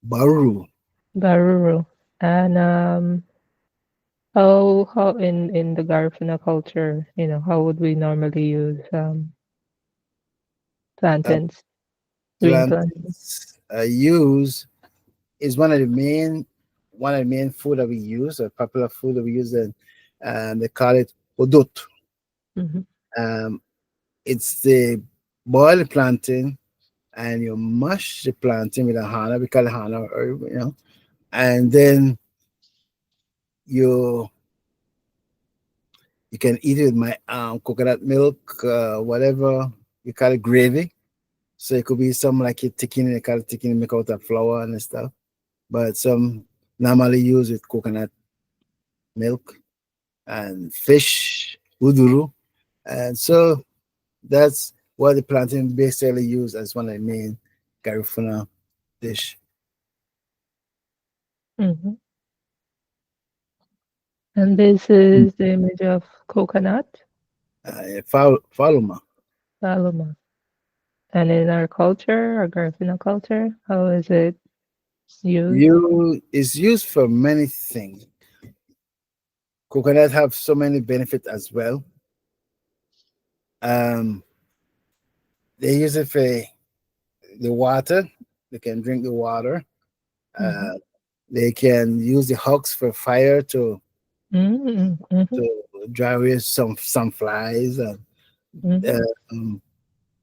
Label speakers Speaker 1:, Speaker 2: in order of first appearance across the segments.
Speaker 1: Baru.
Speaker 2: Garuru. And how in the Garifuna culture, how would we normally use
Speaker 1: Uh,
Speaker 2: plantains, green plantains?
Speaker 1: Plantains use is one of the main food that we use, a popular food that we use, and they call it odot.
Speaker 2: Mm-hmm.
Speaker 1: Um, it's the boiled plantain, and you mash the plantain with a hana, we call it hana, or and then you you can eat it with my coconut milk, whatever you call it, gravy. So it could be something like you taking it, call it taking make out of flour and stuff. But some normally use with coconut milk and fish, uduru. And so that's what the plantain basically used as one of the main Garifuna dish.
Speaker 2: Mm-hmm. And this
Speaker 1: Mm.
Speaker 2: is the image of coconut,
Speaker 1: Faluma.
Speaker 2: Saloma. And in our culture, our Garifuna culture, how is it used?
Speaker 1: You is used for many things. Coconut have so many benefits as well. Um, they use it for the water. They can drink the water.
Speaker 2: Mm-hmm.
Speaker 1: Uh, they can use the husks for fire
Speaker 2: Mm-hmm. Mm-hmm.
Speaker 1: to drive away some flies. And
Speaker 2: Mm-hmm.
Speaker 1: um,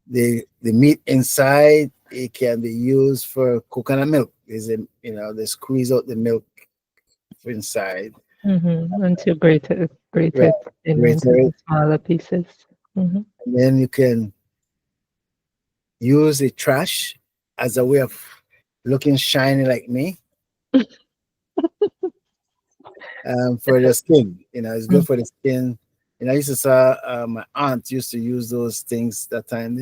Speaker 1: the meat inside it can be used for coconut milk. Is a they squeeze out the milk inside.
Speaker 2: Mm-hmm. And to grate
Speaker 1: Right.
Speaker 2: it into
Speaker 1: Later,
Speaker 2: the smaller pieces. Mm-hmm.
Speaker 1: and then you can use the trash as a way of looking shiny like me, for the skin. It's good for the skin. I used to saw my aunt used to use those things that time.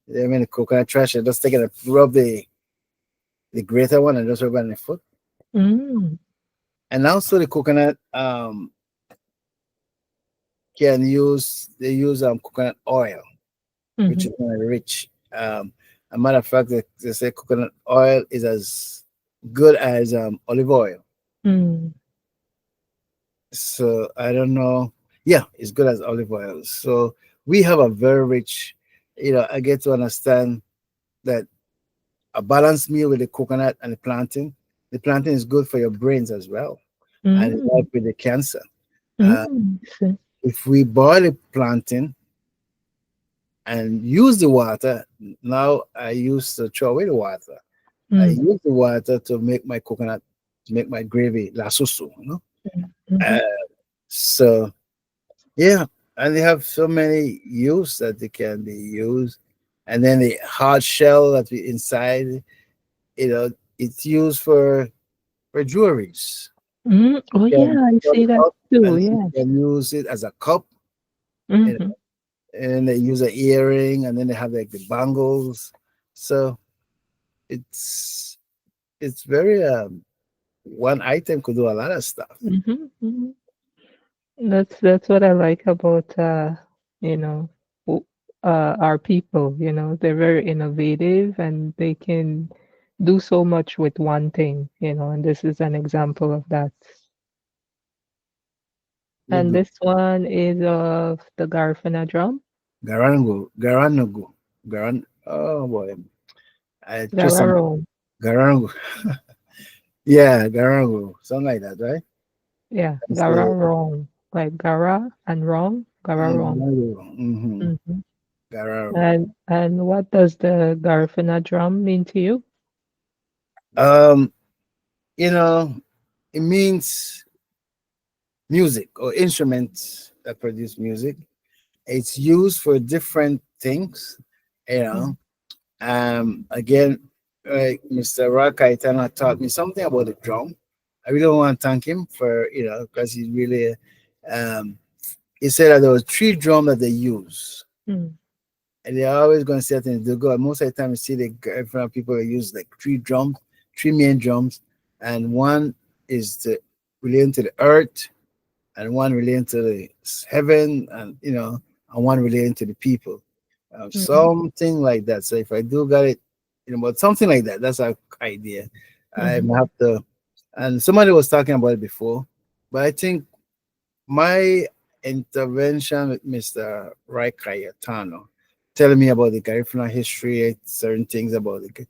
Speaker 1: They made the coconut trash and just take it and rub the greater one and just rub it on the foot.
Speaker 2: Mm-hmm.
Speaker 1: And also the coconut can use they use coconut oil, which
Speaker 2: Mm-hmm.
Speaker 1: is kind of rich. A matter of fact, they say coconut oil is as good as olive oil.
Speaker 2: Mm-hmm.
Speaker 1: So I don't know. Yeah, it's good as olive oil. So we have a very rich, I get to understand that a balanced meal with the coconut and the plantain. The plantain is good for your brains as well, and it
Speaker 2: Mm-hmm.
Speaker 1: helps with the cancer. Uh,
Speaker 2: Mm-hmm.
Speaker 1: if we boil the plantain and use the water, now I used to throw away the water. I
Speaker 2: Mm-hmm.
Speaker 1: use the water to make my coconut, to make my gravy, la susu.
Speaker 2: Mm-hmm.
Speaker 1: Uh, so yeah, and they have so many use that they can be used. And then the hard shell that we inside, you know, it's used for jewelries.
Speaker 2: Mm, oh
Speaker 1: You can
Speaker 2: yeah, I
Speaker 1: cut
Speaker 2: see
Speaker 1: it
Speaker 2: that
Speaker 1: up
Speaker 2: too.
Speaker 1: and you
Speaker 2: Yes.
Speaker 1: can use it as a cup, you
Speaker 2: Mm-hmm.
Speaker 1: know, and they use an earring, and then they have like the bangles. So it's it's very one item could do a lot of stuff.
Speaker 2: Mm-hmm. Mm-hmm. That's what I like about you know w- our people. They're very innovative and they can do so much with one thing. And this is an example of that.
Speaker 1: You
Speaker 2: And
Speaker 1: do
Speaker 2: this one is of the Garifuna drum,
Speaker 1: Garanugu, Garan. Oh boy, I just some
Speaker 2: Gararo.
Speaker 1: Garanugu. Yeah, Garanugu, something like that, right?
Speaker 2: Yeah,
Speaker 1: That's the
Speaker 2: Gararong. Like Gara and wrong, Gararong.
Speaker 1: Mm-hmm.
Speaker 2: Mm-hmm.
Speaker 1: Garanugu.
Speaker 2: And what does the Garifuna drum mean to you?
Speaker 1: Um, you know, it means music or instruments that produce music. It's used for different things, you know. Again, like Mr. Rakaitana taught me something about the drum. I really want to thank him for, because he's really, um, he said that there was three drum that they use.
Speaker 2: Mm-hmm.
Speaker 1: And they're always going to say things they go. And most of the time, you see the different people that use like three drums, three main drums, and one is relating to the earth, and one relating to the heaven, and one relating to the people,
Speaker 2: Mm-hmm.
Speaker 1: something like that. So if I do got it, but something like that. That's our idea. I
Speaker 2: Mhm.
Speaker 1: have to, and somebody was talking about it before, but I think my intervention with Mr. Rai Cayetano, telling me about the Garifuna history, certain things about it,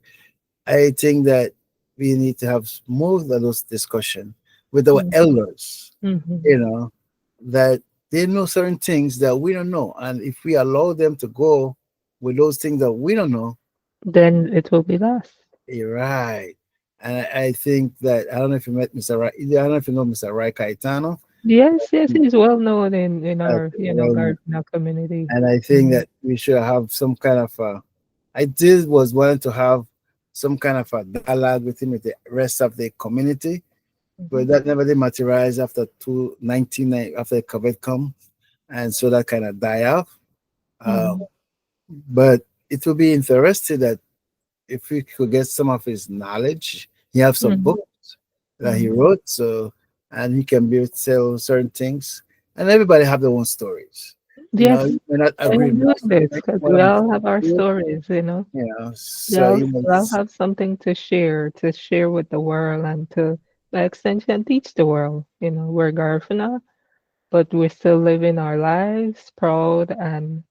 Speaker 1: I think that we need to have more of those discussion with our
Speaker 2: Mhm.
Speaker 1: elders,
Speaker 2: Mhm.
Speaker 1: you know, that they know certain things that we don't know. And if we allow them to go with those things that we don't know,
Speaker 2: Then it will be lost.
Speaker 1: you're right. And I think that I don't know if you met Mr. Rai, I don't know if you know Mr. Rai Caetano.
Speaker 2: Yes, yes, he's well known in our,
Speaker 1: Well,
Speaker 2: Gardener community.
Speaker 1: and I think
Speaker 2: Mhm.
Speaker 1: that we should have some kind of I did was wanting to have some kind of a dialogue with him with the rest of the community,
Speaker 2: Mhm.
Speaker 1: but that never did materialize after 219 after COVID come, and so that kind of die off. Uh,
Speaker 2: Mhm.
Speaker 1: but it would be interesting that if we could get some of his knowledge, he have some
Speaker 2: Mhm.
Speaker 1: books that he
Speaker 2: Mhm.
Speaker 1: wrote, so and he can be able to tell certain things, and everybody have their own stories.
Speaker 2: Yes,
Speaker 1: You may not
Speaker 2: I
Speaker 1: agree
Speaker 2: agree
Speaker 1: with
Speaker 2: with this because
Speaker 1: what
Speaker 2: we
Speaker 1: I'm
Speaker 2: all have our
Speaker 1: saying,
Speaker 2: stories.
Speaker 1: so
Speaker 2: We all have something to share with the world and to, by extension, teach the world. We're Garifuna, but we're still living our lives proud and,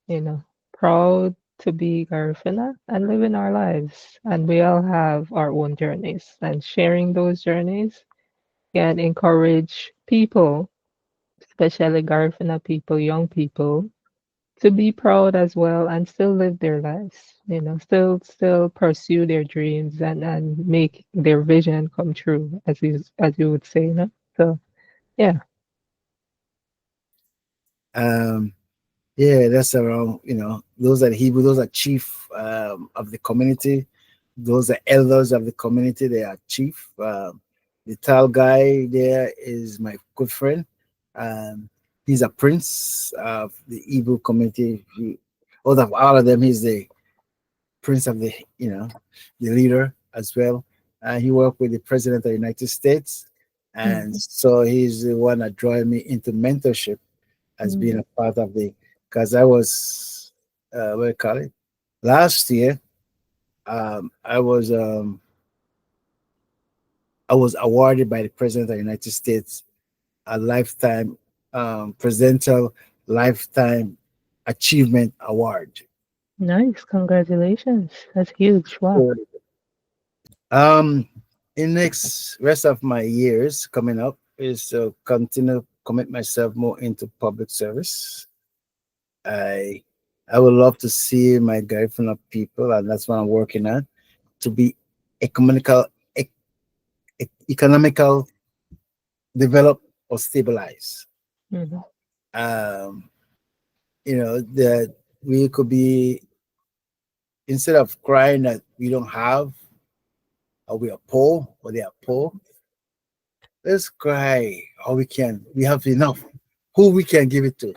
Speaker 2: you know, proud to be Garifuna and living our lives. And we all have our own journeys, and sharing those journeys can encourage people, especially Garifuna people, young people, to be proud as well and still live their lives, still pursue their dreams and make their vision come true, as you would say. So yeah.
Speaker 1: um yeah, that's around, those are the Hebrew, those are chief of the community, those are elders of the community, they are chief. The tall guy there is my good friend. Um, he's a prince of the Hebrew community. Out of all of them, he's the prince of the leader as well. He worked with the president of the United States, and
Speaker 2: Mhm.
Speaker 1: so he's the one that drew me into mentorship as being
Speaker 2: Mhm.
Speaker 1: a part of the, because I was what do you call it, last year. um, I was um, I was awarded by the president of the United States a lifetime presidential lifetime achievement award.
Speaker 2: Nice, congratulations, that's huge. Wow.
Speaker 1: So, um, in next rest of my years coming up is to continue commit myself more into public service. I I would love to see my Garifuna people, and that's what I'm working on, to be economical, economical, develop or stabilize.
Speaker 2: Mhm.
Speaker 1: Um, that we could be, instead of crying that we don't have, or we are poor or they are poor, let's cry how we can. We have enough. Who we can give it to.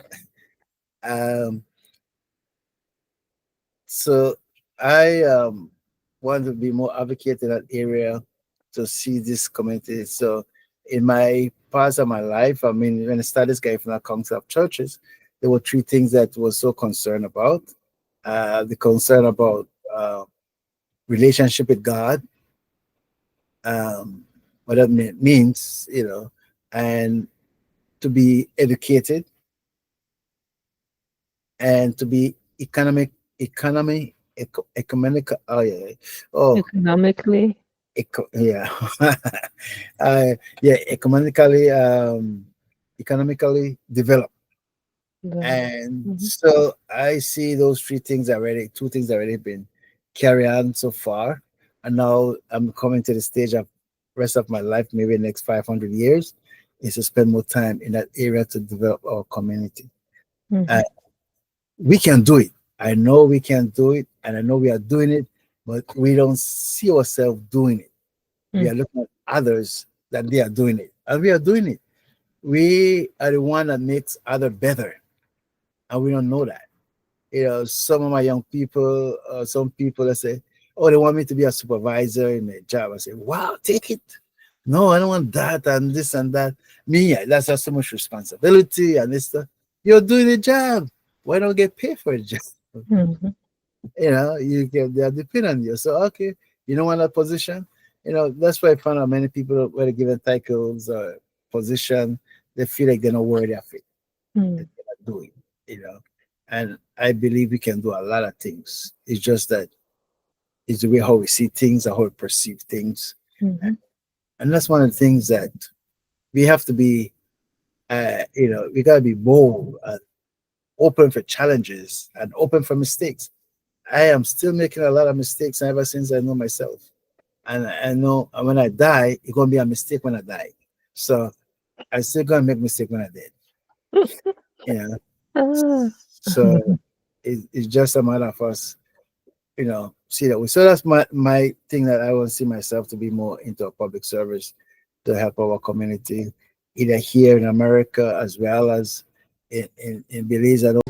Speaker 1: Um, so I want to be more advocate in that area to see this community. So in my past of my life, I mean, when I started this guy from the Council of Churches, there were three things that was so concerned about. The concern about relationship with God, um, what that means, and to be educated and to be economic. Oh yeah, oh
Speaker 2: Economically.
Speaker 1: yeah, yeah, economically developed.
Speaker 2: the
Speaker 1: And
Speaker 2: Mhm.
Speaker 1: so I see those two things already been carried on so far, and now I'm coming to the stage of rest of my life, maybe the next 500 years, is to spend more time in that area to develop our community.
Speaker 2: Mhm.
Speaker 1: We can do it. I know we can do it, and I know we are doing it, but we don't see ourselves doing it. We are
Speaker 2: Mhm.
Speaker 1: looking at others that they are doing it, and we are doing it. We are the one that makes other better, and we don't know that. Some of my young people, some people that say, "Oh, they want me to be a supervisor in a job." I say, "Wow, take it." No, I don't want that and this and that. Me, yeah, that's just so much responsibility and this stuff. You're doing a job. Why don't get paid for a job?
Speaker 2: Mhm.
Speaker 1: You get they are depending on you. So okay, you don't want that position. That's why I found out many people, whether given titles or position, they feel like they're not worthy of it. That
Speaker 2: Mm,
Speaker 1: they're not doing, you know. And I believe we can do a lot of things. It's just that it's the way how we see things or how we perceive things.
Speaker 2: mhm,
Speaker 1: And that's one of the things that we have to be, we got to be bold and open for challenges and open for mistakes. I am still making a lot of mistakes ever since I know myself. And I know when I die, it's going to be a mistake when I die. So I still going to make mistake when I did.
Speaker 2: ah,
Speaker 1: So it's just a matter of us, see that way. So that's my thing, that I want to see myself to be more into a public service to help our community, either here in America as well as in Belize. I don't